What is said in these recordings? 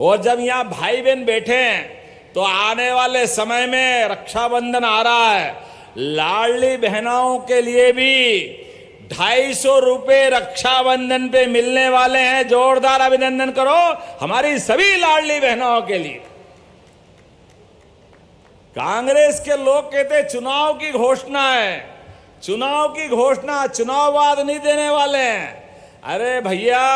और जब यहाँ भाई बहन बैठे हैं तो आने वाले समय में रक्षाबंधन आ रहा है, लाडली बहनों के लिए भी 250 रुपए रक्षाबंधन पे मिलने वाले हैं। जोरदार अभिनंदन करो हमारी सभी लाडली बहनों के लिए। कांग्रेस के लोग कहते चुनाव की घोषणा है, चुनाव की घोषणा, चुनाव बाद नहीं देने वाले हैं। अरे भैया,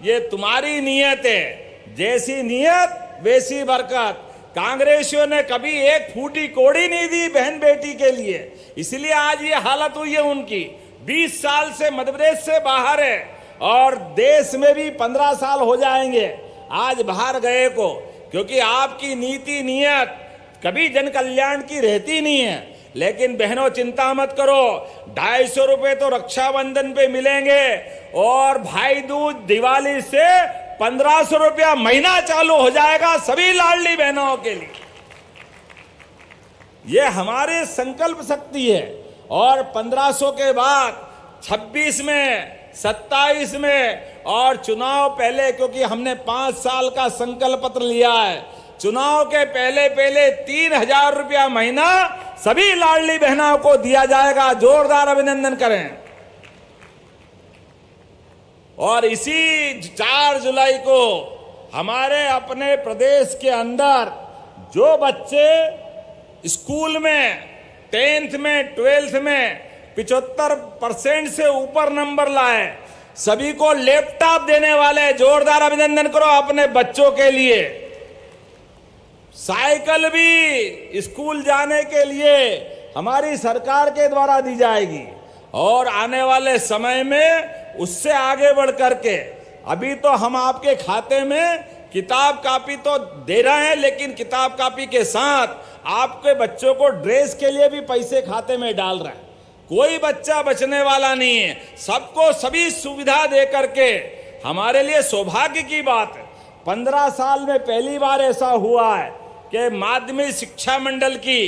ये तुम्हारी नीयत है, जैसी नीयत वैसी बरकत। कांग्रेसियों ने कभी एक फूटी कोड़ी नहीं दी बहन बेटी के लिए, इसलिए आज ये हालत हुई है उनकी। 20 साल से मध्यप्रदेश से बाहर है और देश में भी 15 साल हो जाएंगे आज बाहर गए को, क्योंकि आपकी नीति नीयत कभी जन कल्याण की रहती नहीं है। लेकिन बहनों चिंता मत करो, 250 रुपए तो रक्षाबंधन पे मिलेंगे और भाई दूज दिवाली से 1500 रुपया महीना चालू हो जाएगा सभी लाडली बहनों के लिए। ये हमारे संकल्प शक्ति है। और 1500 के बाद 26 में, 27 में और चुनाव पहले, क्योंकि हमने 5 साल का संकल्प पत्र लिया है, चुनाव के पहले 3000 रुपया महीना सभी लाडली बहनों को दिया जाएगा। जोरदार अभिनंदन करें। और इसी 4 जुलाई को हमारे अपने प्रदेश के अंदर जो बच्चे स्कूल में 10th में 12th में 75% से ऊपर नंबर लाए, सभी को लैपटॉप देने वाले। जोरदार अभिनंदन करो अपने बच्चों के लिए। साइकिल भी स्कूल जाने के लिए हमारी सरकार के द्वारा दी जाएगी। और आने वाले समय में उससे आगे बढ़ करके, अभी तो हम आपके खाते में किताब कापी तो दे रहे हैं, लेकिन किताब कापी के साथ आपके बच्चों को ड्रेस के लिए भी पैसे खाते में डाल रहे हैं। कोई बच्चा बचने वाला नहीं है, सबको सभी सुविधा दे करके हमारे लिए सौभाग्य की बात है। 15 साल में पहली बार ऐसा हुआ है कि माध्यमिक शिक्षा मंडल की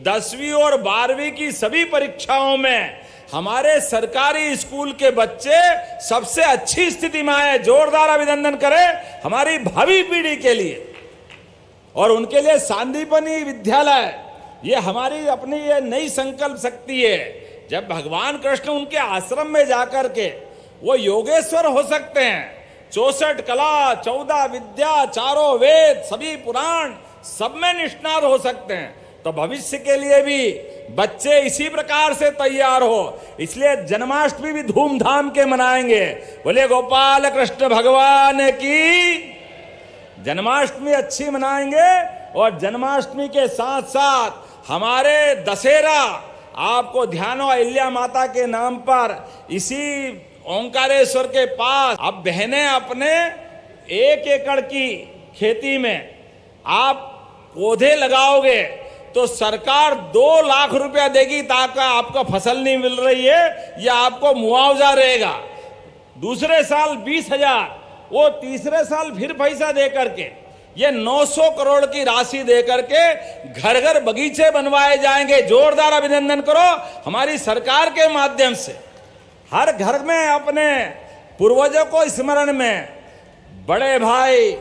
10वीं और 12वीं की सभी परीक्षाओं में हमारे सरकारी स्कूल के बच्चे सबसे अच्छी स्थिति में आए। जोरदार अभिनंदन करें हमारी भावी पीढ़ी के लिए। और उनके लिए सांदीपनी विद्यालय, ये हमारी अपनी ये नई संकल्प शक्ति है। जब भगवान कृष्ण उनके आश्रम में जाकर के वो योगेश्वर हो सकते हैं, 64 कला, 14 विद्या, 4 वेद, सभी पुराण, सब में निष्णात हो सकते हैं, तो भविष्य के लिए भी बच्चे इसी प्रकार से तैयार हो। इसलिए जन्माष्टमी भी धूमधाम के मनाएंगे। बोले गोपाल कृष्ण भगवान की। जन्माष्टमी अच्छी मनाएंगे और जन्माष्टमी के साथ साथ हमारे दशहरा, आपको ध्यान हो अहिल्या माता के नाम पर इसी ओंकारेश्वर के पास अब बहनें अपने 1 एकड़ की खेती में आप पौधे लगाओगे तो सरकार 2 लाख रुपया देगी, ताकि आपको फसल नहीं मिल रही है या आपको मुआवजा रहेगा। दूसरे साल 20,000, वो तीसरे साल फिर पैसा दे करके ये 900 करोड़ की राशि दे करके घर घर बगीचे बनवाए जाएंगे। जोरदार अभिनंदन करो हमारी सरकार के माध्यम से। हर घर में अपने पूर्वजों को स्मरण में बड़े भाई,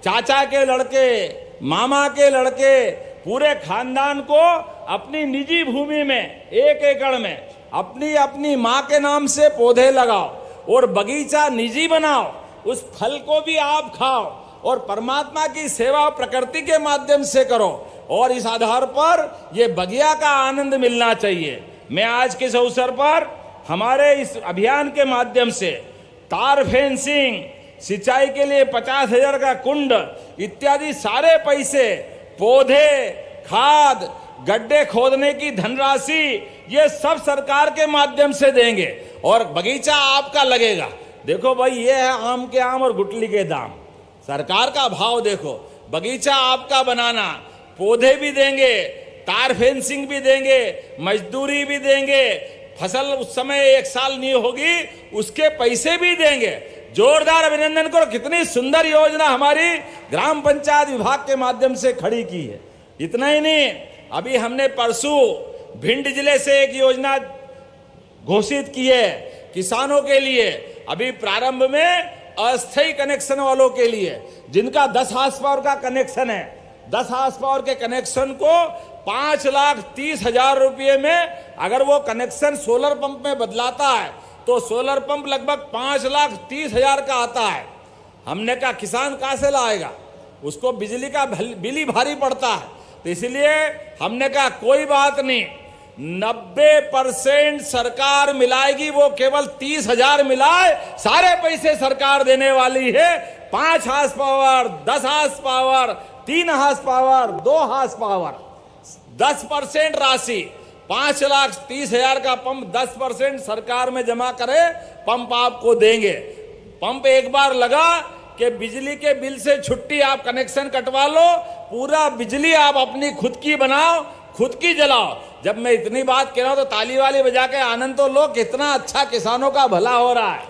चाचा के लड़के, मामा के लड़के, पूरे खानदान को अपनी निजी भूमि में 1 एकड़ में अपनी अपनी माँ के नाम से पौधे लगाओ और बगीचा निजी बनाओ। उस फल को भी आप खाओ और परमात्मा की सेवा प्रकृति के माध्यम से करो। और इस आधार पर ये बगिया का आनंद मिलना चाहिए। मैं आज के इस अवसर पर हमारे इस अभियान के माध्यम से तार फेंसिंग, सिंचाई के लिए 50,000 का कुंड इत्यादि सारे पैसे, पौधे, खाद, गड्ढे खोदने की धनराशि, ये सब सरकार के माध्यम से देंगे और बगीचा आपका लगेगा। देखो भाई, ये है आम के आम और गुटली के दाम। सरकार का भाव देखो, बगीचा आपका बनाना, पौधे भी देंगे, तार फेंसिंग भी देंगे, मजदूरी भी देंगे, फसल उस समय 1 साल नहीं होगी उसके पैसे भी देंगे। जोरदार अभिनंदन करो, कितनी सुंदर योजना हमारी ग्राम पंचायत विभाग के माध्यम से खड़ी की है। इतना ही नहीं, अभी हमने परसों भिंड जिले से एक योजना घोषित की है किसानों के लिए। अभी प्रारंभ में अस्थायी कनेक्शन वालों के लिए, जिनका 10 हार्स पावर का कनेक्शन है, 10 हार्स पावर के कनेक्शन को 5,30,000 रुपये में अगर वो कनेक्शन सोलर पंप में बदलाता है तो सोलर पंप लगभग 5,30,000 का आता है। हमने कहा किसान कहाँ से लाएगा, उसको बिजली का बिल ही भारी पड़ता है। तो इसलिए हमने कहा कोई बात नहीं, 90% सरकार मिलाएगी, वो केवल 30,000 मिलाए, सारे पैसे सरकार देने वाली है। 5 horse power, 10 horse power, 3 horse power, 2 horse power, 10% राशि, 5,30,000 का पंप 10% सरकार में जमा करे, पंप आपको देंगे। पंप एक बार लगा कि बिजली के बिल से छुट्टी, आप कनेक्शन कटवा लो, पूरा बिजली आप अपनी खुद की बनाओ, खुद की जलाओ। जब मैं इतनी बात कह रहा हूं तो ताली वाली बजा के आनंद तो लो, कितना अच्छा किसानों का भला हो रहा है।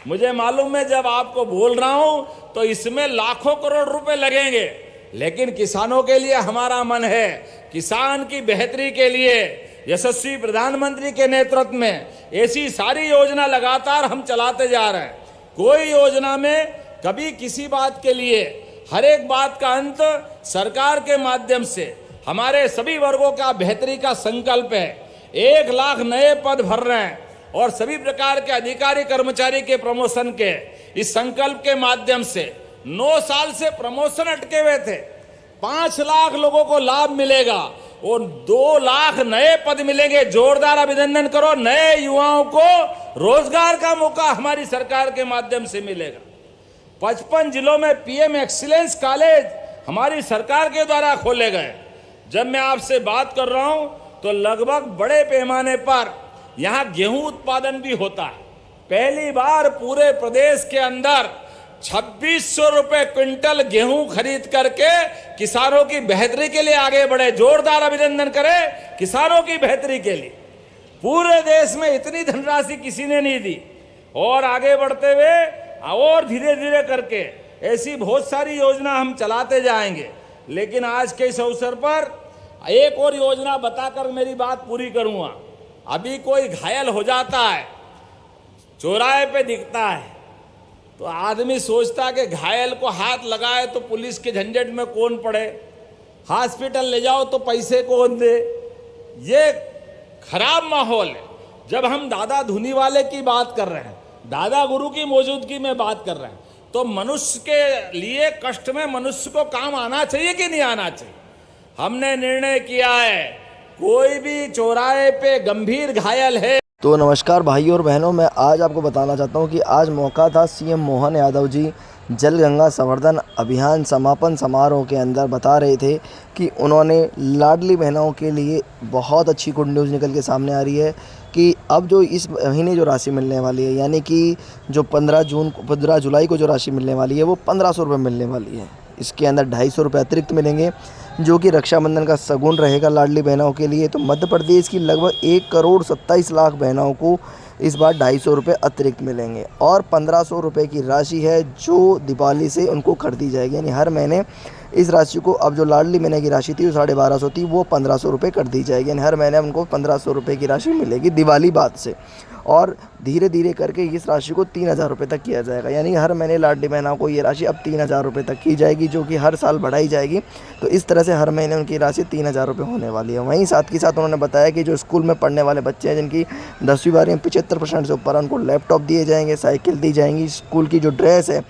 मुझे मालूम है जब आपको बोल रहा हूं तो इसमें लाखों करोड़ रुपए लगेंगे, लेकिन किसानों के लिए हमारा मन है, किसान की बेहतरी के लिए यशस्वी प्रधानमंत्री के नेतृत्व में ऐसी सारी योजना लगातार हम चलाते जा रहे हैं। कोई योजना में कभी किसी बात के लिए, हर एक बात का अंत सरकार के माध्यम से हमारे सभी वर्गों का बेहतरी का संकल्प है। 1 लाख नए पद भर रहे हैं और सभी प्रकार के अधिकारी कर्मचारी के प्रमोशन के इस संकल्प के माध्यम से 9 साल से प्रमोशन अटके हुए थे, 5 लाख लोगों को लाभ मिलेगा और 2 लाख नए पद मिलेंगे। जोरदार अभिनंदन करो, नए युवाओं को रोजगार का मौका हमारी सरकार के माध्यम से मिलेगा। 55 जिलों में पीएम एक्सीलेंस कॉलेज हमारी सरकार के द्वारा खोले गए। जब मैं आपसे बात कर रहा हूं तो लगभग बड़े पैमाने पर यहां गेहूं उत्पादन भी होता है। पहली बार पूरे प्रदेश के अंदर 2600 रुपए क्विंटल गेहूं खरीद करके किसानों की बेहतरी के लिए आगे बढ़े। जोरदार अभिनंदन करें किसानों की बेहतरी के लिए। पूरे देश में इतनी धनराशि किसी ने नहीं दी और आगे बढ़ते हुए और धीरे धीरे करके ऐसी बहुत सारी योजना हम चलाते जाएंगे। लेकिन आज के इस अवसर पर एक और योजना बताकर मेरी बात पूरी करूंगा। अभी कोई घायल हो जाता है, चौराहे पे दिखता है, तो आदमी सोचता कि घायल को हाथ लगाए तो पुलिस के झंझट में कौन पड़े, हॉस्पिटल ले जाओ तो पैसे कौन दे। ये खराब माहौल है। जब हम दादा धुनी वाले की बात कर रहे हैं, दादा गुरु की मौजूदगी में बात कर रहे हैं, तो मनुष्य के लिए कष्ट में मनुष्य को काम आना चाहिए कि नहीं आना चाहिए। हमने निर्णय किया है, कोई भी चौराहे पे गंभीर घायल है। तो नमस्कार भाइयों और बहनों, मैं आज आपको बताना चाहता हूं कि आज मौका था सीएम मोहन यादव जी जल गंगा संवर्धन अभियान समापन समारोह के अंदर बता रहे थे कि उन्होंने लाडली बहनों के लिए बहुत अच्छी गुड न्यूज़ निकल के सामने आ रही है कि अब जो इस महीने जो राशि मिलने वाली है, यानी कि जो 15 जुलाई को जो राशि मिलने वाली है वो 1500 रुपये मिलने वाली है। इसके अंदर 250 रुपये अतिरिक्त मिलेंगे जो कि रक्षाबंधन का शगुन रहेगा लाडली बहनों के लिए। तो मध्य प्रदेश की लगभग 1,27,00,000 बहनों को इस बार 250 रुपये अतिरिक्त मिलेंगे और 1500 रुपये की राशि है जो दिवाली से उनको कर दी जाएगी। यानी हर महीने इस राशि को, अब जो लाडली महीने की राशि थी वो 1250 थी, वो 1500 रुपये कर दी जाएगी। यानी हर महीने उनको 1500 रुपये की राशि मिलेगी दिवाली बाद से, और धीरे धीरे करके इस राशि को 3000 रुपये तक किया जाएगा। यानी हर महीने लाडली बहनों को ये राशि अब 3000 रुपये तक की जाएगी, जो कि हर साल बढ़ाई जाएगी। तो इस तरह से हर महीने उनकी राशि 3000 रुपये होने वाली है। वहीं साथ ही साथ उन्होंने बताया कि जो स्कूल में पढ़ने वाले बच्चे हैं जिनकी 10वीं 12वीं 75% से ऊपर, उनको लैपटॉप दिए जाएंगे, साइकिल दी जाएंगी, स्कूल की जो ड्रेस है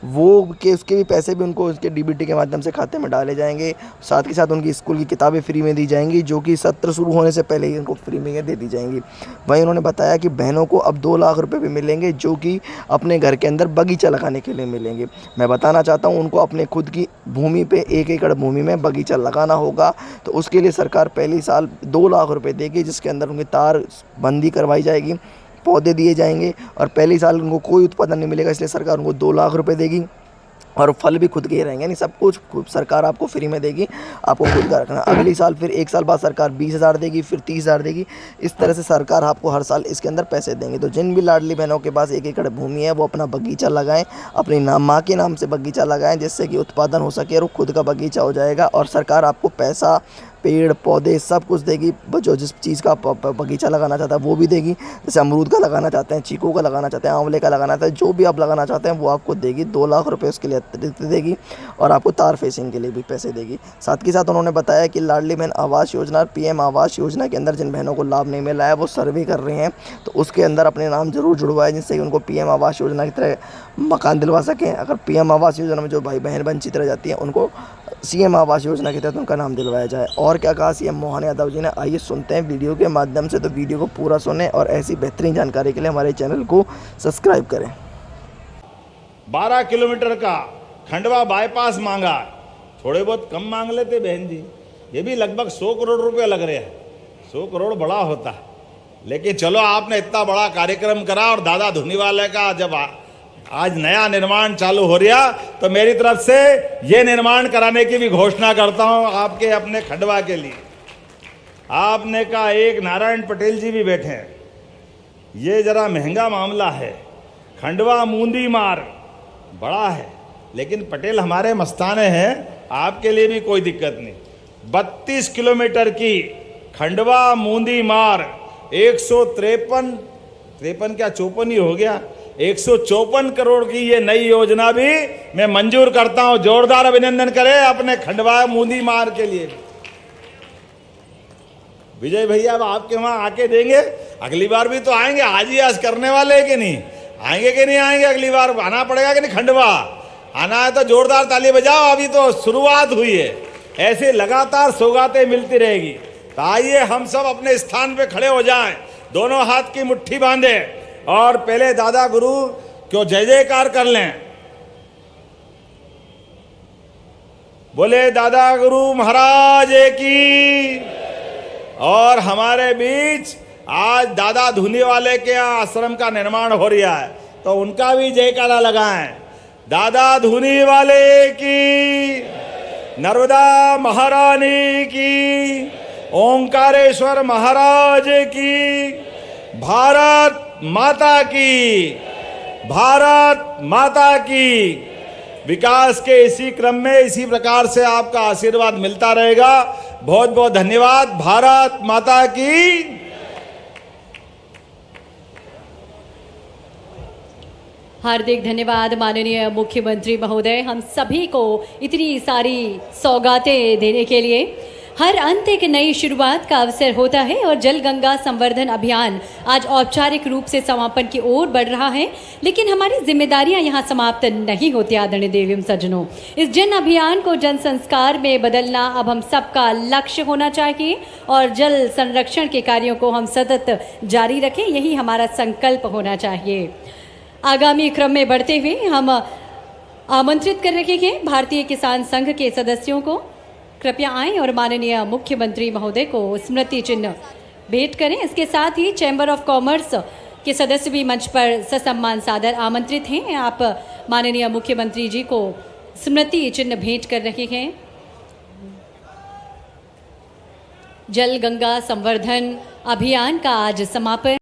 वो के उसके भी पैसे भी उनको उसके डीबीटी के माध्यम से खाते में डाले जाएंगे। साथ ही साथ उनकी स्कूल की किताबें फ्री में दी जाएंगी, जो कि सत्र शुरू होने से पहले ही उनको फ्री में दे दी जाएंगी। वहीं उन्होंने बताया कि बहनों को अब 2 लाख रुपए भी मिलेंगे, जो कि अपने घर के अंदर बगीचा लगाने के लिए मिलेंगे। मैं बताना चाहता हूँ, उनको अपने खुद की भूमि पे 1 एकड़ भूमि में बगीचा लगाना होगा। तो उसके लिए सरकार पहली साल 2 लाख रुपये देगी, जिसके अंदर उनकी तार बंदी करवाई जाएगी, पौधे दिए जाएंगे और पहली साल उनको कोई उत्पादन नहीं मिलेगा, इसलिए सरकार उनको 2 लाख रुपये देगी और फल भी खुद के ही रहेंगे। यानी सब कुछ सरकार आपको फ्री में देगी, आपको खुद का रखना। अगली साल फिर 1 साल बाद सरकार 20,000 देगी, फिर 30,000 देगी। इस तरह से सरकार आपको हर साल इसके अंदर पैसे देंगे। तो जिन भी लाडली बहनों के पास 1 एकड़ भूमि है वो अपना बगीचा लगाएं, अपनी माँ के नाम से बगीचा लगाएं, जिससे कि उत्पादन हो सके और खुद का बगीचा हो जाएगा और सरकार आपको पैसा पेड़ पौधे सब कुछ देगी। जो जिस चीज़ का बगीचा लगाना चाहता है वो भी देगी। जैसे अमरूद का लगाना चाहते हैं, चीकू का लगाना चाहते हैं, आंवले का लगाना चाहते हैं, जो भी आप लगाना चाहते हैं वो आपको देगी। 2 लाख रुपए उसके लिए अतिरिक्त देगी और आपको तार फेसिंग के लिए भी पैसे देगी। साथ ही साथ उन्होंने बताया कि लाडली बहन आवास योजना, पीएम आवास योजना के अंदर जिन बहनों को लाभ नहीं मिला है वो सर्वे कर रहे हैं, तो उसके अंदर अपने नाम जरूर जुड़वाएं, जिससे कि उनको पीएम आवास योजना की तरह मकान दिलवा सकें। अगर पीएम आवास योजना में जो भाई बहन वंचित रह जाती हैं उनको सीएम आवास योजना के तहत उनका नाम दिलवाया जाए। और क्या कहा सीएम मोहन यादव जी ने, आइए सुनते हैं वीडियो के माध्यम से। तो वीडियो को पूरा सुने और ऐसी बेहतरीन जानकारी के लिए हमारे चैनल को सब्सक्राइब करें। 12 किलोमीटर का खंडवा बाईपास मांगा, थोड़े बहुत कम मांग लेते बहन जी, ये भी लगभग 100 करोड़ रुपए लग रहे हैं। 100 करोड़ बड़ा होता है, लेकिन चलो आपने इतना बड़ा कार्यक्रम करा। और दादा धुनीवाले का जब आज नया निर्माण चालू हो रहा, तो मेरी तरफ से ये निर्माण कराने की भी घोषणा करता हूं आपके अपने खंडवा के लिए। आपने कहा एक नारायण पटेल जी भी बैठे हैं, ये जरा महंगा मामला है। खंडवा मूंदी मार्ग बड़ा है, लेकिन पटेल हमारे मस्ताने हैं, आपके लिए भी कोई दिक्कत नहीं। 32 किलोमीटर की खंडवा मूंदी मार्ग 153 क्या 54 ही हो गया, 154 करोड़ की ये नई योजना भी मैं मंजूर करता हूं। जोरदार अभिनंदन करें अपने खंडवा मूंदी मार्ग के लिए। विजय भैया अब आपके वहां आके देंगे, अगली बार भी तो आएंगे। आज ही आज करने वाले कि नहीं आएंगे, कि नहीं आएंगे? अगली बार आना पड़ेगा कि नहीं? खंडवा आना है तो जोरदार ताली बजाओ, अभी तो शुरुआत हुई है, ऐसे लगातार सौगातें मिलती रहेगी। तो आइए हम सब अपने स्थान पे खड़े हो जाएं, दोनों हाथ की मुट्ठी बांधे और पहले दादा गुरु क्यों जय जयकार कर लें। बोले दादा गुरु महाराज की। और हमारे बीच आज दादा धुनीवाले के यहाँ आश्रम का निर्माण हो रहा है, तो उनका भी जयकारा लगाएं। दादा धुनीवाले की, नर्मदा महारानी की, ओंकारेश्वर महाराज की, भारत माता की, भारत माता की। विकास के इसी क्रम में इसी प्रकार से आपका आशीर्वाद मिलता रहेगा। बहुत बहुत धन्यवाद। भारत माता की। हार्दिक धन्यवाद माननीय मुख्यमंत्री महोदय, हम सभी को इतनी सारी सौगातें देने के लिए। हर अंत एक नई शुरुआत का अवसर होता है और जल गंगा संवर्धन अभियान आज औपचारिक रूप से समापन की ओर बढ़ रहा है, लेकिन हमारी जिम्मेदारियां यहां समाप्त नहीं होती। आदरणीय देवी सज्जनों, इस जन अभियान को जन संस्कार में बदलना अब हम सबका लक्ष्य होना चाहिए और जल संरक्षण के कार्यों को हम सतत जारी रखें, यही हमारा संकल्प होना चाहिए। आगामी क्रम में बढ़ते हुए हम आमंत्रित कर रहे हैं भारतीय किसान संघ के सदस्यों को, कृपया आएं और माननीय मुख्यमंत्री महोदय को स्मृति चिन्ह भेंट करें। इसके साथ ही चैम्बर ऑफ कॉमर्स के सदस्य भी मंच पर ससम्मान सादर आमंत्रित हैं। आप माननीय मुख्यमंत्री जी को स्मृति चिन्ह भेंट कर रहे हैं। जल गंगा संवर्धन अभियान का आज समापन।